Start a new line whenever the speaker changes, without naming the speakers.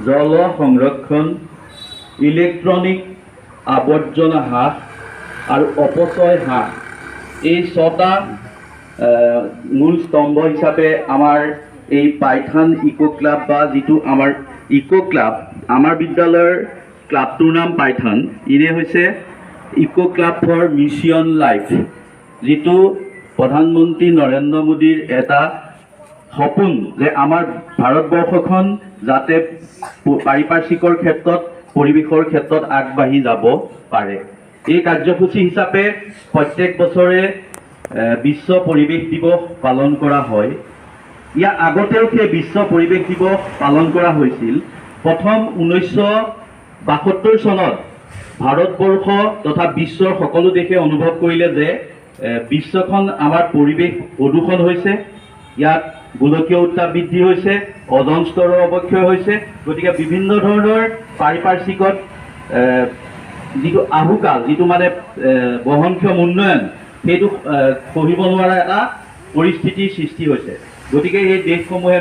জল সংৰক্ষণ, ইলেক্ট্ৰনিক আৱৰ্জনা হ্ৰাস আৰু অপচয় হ্ৰাস, এই ছটা মূল স্তম্ভ হিচাপে আমাৰ এই পাইথান ইকো ক্লাব বা যিটো আমাৰ ইকো ক্লাব, আমাৰ বিদ্যালয়ৰ ক্লাবটোৰ নাম পাইথান। ইনে হৈছে eco club for mission life, যিটো প্ৰধানমন্ত্ৰী নৰেন্দ্ৰ মোদীৰ এটা সপোন যে আমাৰ ভাৰতবৰ্ষখন যাতে পাৰিপাৰ্শ্বিকৰ ক্ষেত্ৰত, পৰিৱেশৰ ক্ষেত্ৰত আগবাঢ়ি যাব পাৰে। এই কাৰ্যসূচী হিচাপে প্ৰত্যেক বছৰে বিশ্ব পৰিৱেশ দিৱস পালন কৰা হয়। ইয়াৰ আগতেও সেই বিশ্ব পৰিৱেশ দিৱস পালন কৰা হৈছিল। প্ৰথম 1972 চনত ভাৰতবৰ্ষ তথা বিশ্বৰ সকলো দেশে অনুভৱ কৰিলে যে বিশ্বখন আমাৰ পৰিৱেশ প্ৰদূষণ হৈছে, ইয়াত গোলকীয় উত্তাপ বৃদ্ধি হৈছে, অজন স্তৰৰ অৱক্ষয় হৈছে। গতিকে বিভিন্ন ধৰণৰ পাৰিপাৰ্শ্বিকত যিটো আহুকাল, যিটো মানে বহনক্ষম উন্নয়ন, সেইটো সহিব নোৱাৰা এটা পৰিস্থিতিৰ সৃষ্টি হৈছে। গতিকে এই দেশসমূহে